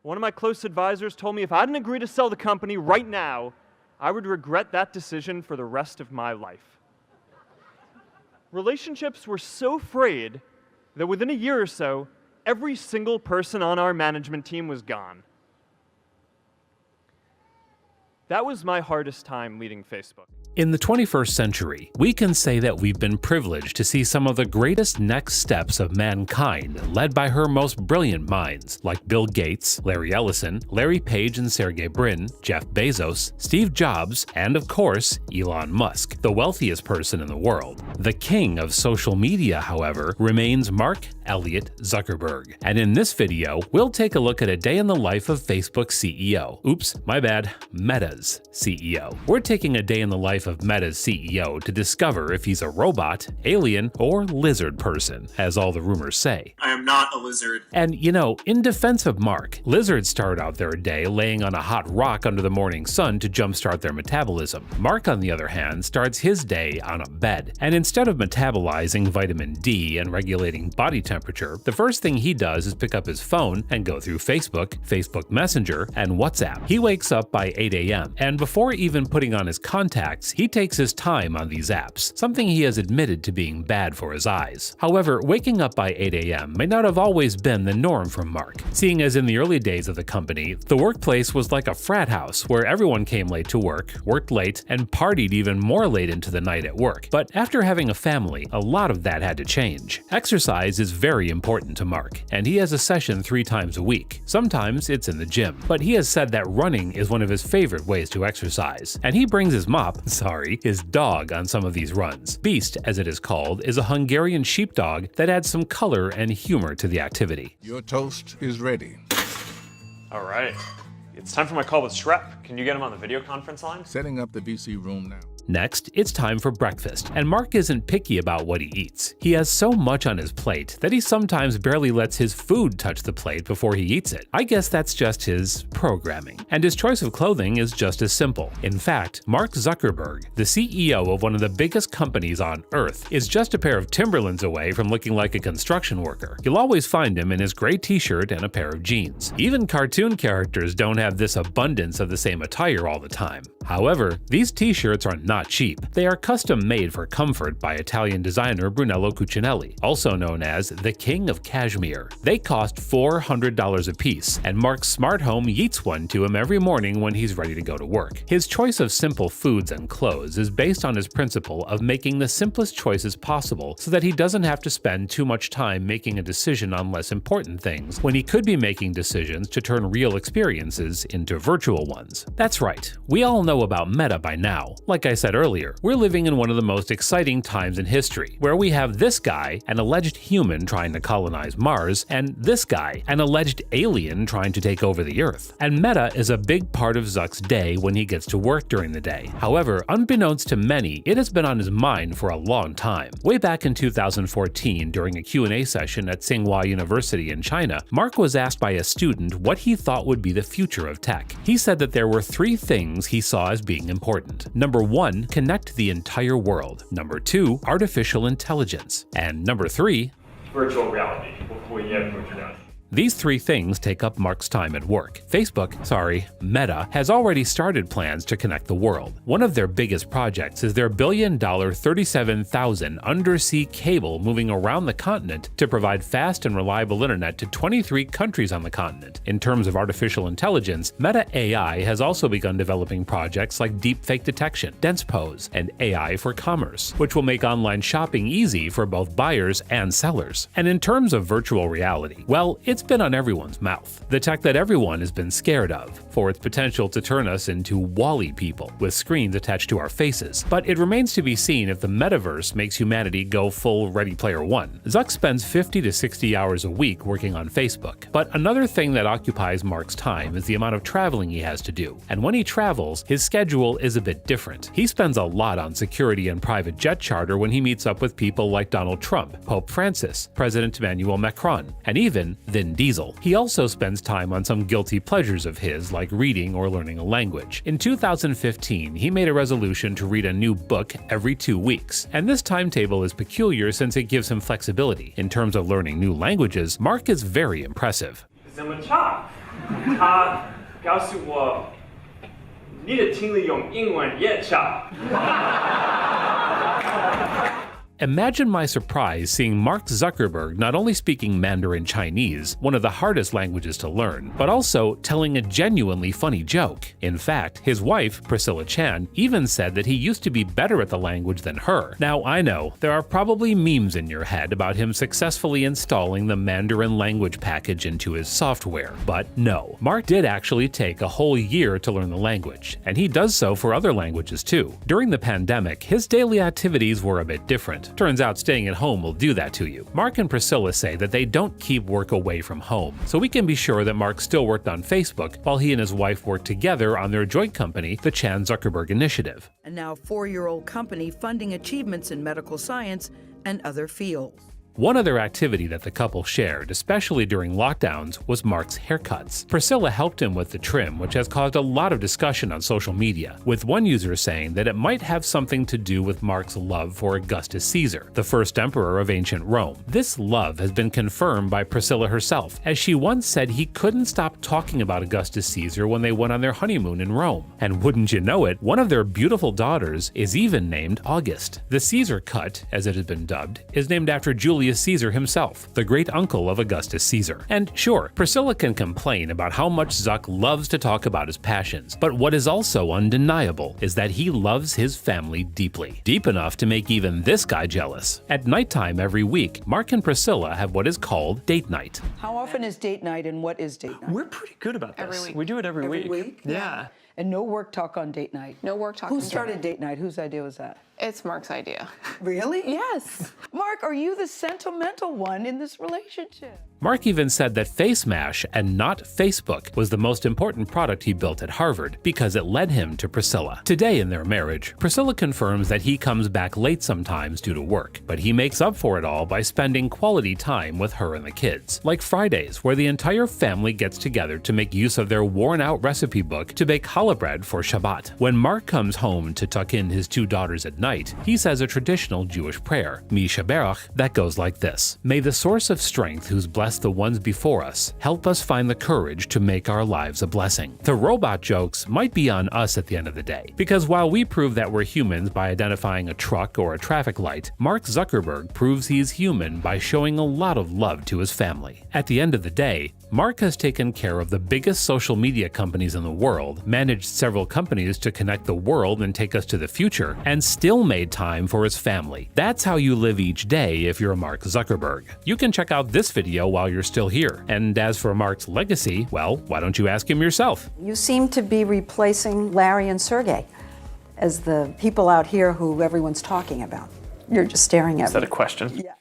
One of my close advisors told me if I didn't agree to sell the company right now, I would regret that decision for the rest of my life. Relationships were so frayed that within a year or so, every single person on our management team was gone. That was my hardest time leading Facebook. In the 21st century, we can say that we've been privileged to see some of the greatest next steps of mankind led by her most brilliant minds, like Bill Gates, Larry Ellison, Larry Page and Sergey Brin, Jeff Bezos, Steve Jobs, and of course, Elon Musk, the wealthiest person in the world. The king of social media, however, remains Mark Elliott Zuckerberg. And in this video, we'll take a look at a day in the life of Facebook's CEO. Oops, my bad, Meta's CEO. We're taking a day in the life of Meta's CEO to discover if he's a robot, alien, or lizard person, as all the rumors say. I am not a lizard. And you know, in defense of Mark, lizards start out their day laying on a hot rock under the morning sun to jumpstart their metabolism. Mark, on the other hand, starts his day on a bed. And instead of metabolizing vitamin D and regulating body temperature, the first thing he does is pick up his phone and go through Facebook, Facebook Messenger, and WhatsApp. He wakes up by 8 a.m. and before even putting on his contacts, he takes his time on these apps, something he has admitted to being bad for his eyes. However, waking up by 8 a.m. may not have always been the norm for Mark, seeing as in the early days of the company, the workplace was like a frat house where everyone came late to work, worked late, and partied even more late into the night at work. But after having a family, a lot of that had to change. Exercise is very important to Mark, and he has a session 3 times a week. Sometimes it's in the gym, but he has said that running is one of his favorite ways to exercise, and he brings his his dog on some of these runs. Beast, as it is called, is a Hungarian sheepdog that adds some color and humor to the activity. Your toast is ready. All right. It's time for my call with Shrep. Can you get him on the video conference line? Setting up the VC room now. Next, it's time for breakfast, and Mark isn't picky about what he eats. He has so much on his plate that he sometimes barely lets his food touch the plate before he eats it. I guess that's just his programming. And his choice of clothing is just as simple. In fact, Mark Zuckerberg, the CEO of one of the biggest companies on Earth, is just a pair of Timberlands away from looking like a construction worker. You'll always find him in his gray t-shirt and a pair of jeans. Even cartoon characters don't have this abundance of the same attire all the time. However, these t-shirts are not cheap. They are custom made for comfort by Italian designer Brunello Cucinelli, also known as the King of Cashmere. They cost $400 a piece, and Mark's smart home yeets one to him every morning when he's ready to go to work. His choice of simple foods and clothes is based on his principle of making the simplest choices possible so that he doesn't have to spend too much time making a decision on less important things when he could be making decisions to turn real experiences into virtual ones. That's right, we all know about Meta by now. Like I said earlier, we're living in one of the most exciting times in history, where we have this guy, an alleged human trying to colonize Mars, and this guy, an alleged alien trying to take over the Earth. And Meta is a big part of Zuck's day when he gets to work during the day. However, unbeknownst to many, it has been on his mind for a long time. Way back in 2014, during a Q&A session at Tsinghua University in China, Mark was asked by a student what he thought would be the future of tech. He said that there were 3 things he saw as being important. Number 1, connect the entire world. Number 2, artificial intelligence. And number 3, virtual reality. These 3 things take up Mark's time at work. Meta, has already started plans to connect the world. One of their biggest projects is their billion-dollar 37,000 undersea cable moving around the continent to provide fast and reliable internet to 23 countries on the continent. In terms of artificial intelligence, Meta AI has also begun developing projects like deepfake detection, dense pose, and AI for commerce, which will make online shopping easy for both buyers and sellers. And in terms of virtual reality, well, it's been on everyone's mouth. The tech that everyone has been scared of, for its potential to turn us into WALL-E people with screens attached to our faces. But it remains to be seen if the metaverse makes humanity go full Ready Player One. Zuck spends 50 to 60 hours a week working on Facebook. But another thing that occupies Mark's time is the amount of traveling he has to do. And when he travels, his schedule is a bit different. He spends a lot on security and private jet charter when he meets up with people like Donald Trump, Pope Francis, President Emmanuel Macron, and even Vin Diesel. He also spends time on some guilty pleasures of his, like reading or learning a language. In 2015, he made a resolution to read a new book every 2 weeks, and this timetable is peculiar since it gives him flexibility. In terms of learning new languages, Mark is very impressive. 他告诉我，你的听力用英文也差。Imagine my surprise seeing Mark Zuckerberg not only speaking Mandarin Chinese, one of the hardest languages to learn, but also telling a genuinely funny joke. In fact, his wife, Priscilla Chan, even said that he used to be better at the language than her. Now, I know, there are probably memes in your head about him successfully installing the Mandarin language package into his software, but no. Mark did actually take a whole year to learn the language, and he does so for other languages too. During the pandemic, his daily activities were a bit different. Turns out staying at home will do that to you. Mark and Priscilla say that they don't keep work away from home, so we can be sure that Mark still worked on Facebook while he and his wife worked together on their joint company, the Chan Zuckerberg Initiative. A now 4-year-old company funding achievements in medical science and other fields. One other activity that the couple shared, especially during lockdowns, was Mark's haircuts. Priscilla helped him with the trim, which has caused a lot of discussion on social media, with one user saying that it might have something to do with Mark's love for Augustus Caesar, the first emperor of ancient Rome. This love has been confirmed by Priscilla herself, as she once said he couldn't stop talking about Augustus Caesar when they went on their honeymoon in Rome. And wouldn't you know it, one of their beautiful daughters is even named August. The Caesar cut, as it has been dubbed, is named after Julius Caesar himself, the great uncle of Augustus Caesar. And sure, Priscilla can complain about how much Zuck loves to talk about his passions, but what is also undeniable is that he loves his family deeply. Deep enough to make even this guy jealous. At nighttime every week, Mark and Priscilla have what is called date night. How often is date night and what is date night? We're pretty good about this. Every week. We do it every week. Every week? Yeah. And no work talk on date night? No work talk Who on date started night. date night? Whose idea was that? It's Mark's idea. Really? Yes. Mark, are you the sentimental one in this relationship? Mark even said that FaceMash and not Facebook was the most important product he built at Harvard because it led him to Priscilla. Today in their marriage, Priscilla confirms that he comes back late sometimes due to work, but he makes up for it all by spending quality time with her and the kids, like Fridays, where the entire family gets together to make use of their worn-out recipe book to bake challah bread for Shabbat. When Mark comes home to tuck in his 2 daughters at night, he says a traditional Jewish prayer, Mi Shaberach, that goes like this: May the source of strength who's blessed the ones before us help us find the courage to make our lives a blessing. The robot jokes might be on us at the end of the day, because while we prove that we're humans by identifying a truck or a traffic light, Mark Zuckerberg proves he's human by showing a lot of love to his family. At the end of the day, Mark has taken care of the biggest social media companies in the world, managed several companies to connect the world and take us to the future, and still made time for his family. That's how you live each day if you're Mark Zuckerberg. You can check out this video while you're still here. And as for Mark's legacy, well, why don't you ask him yourself? You seem to be replacing Larry and Sergey as the people out here who everyone's talking about. You're just staring at me. Is that a question? Yeah.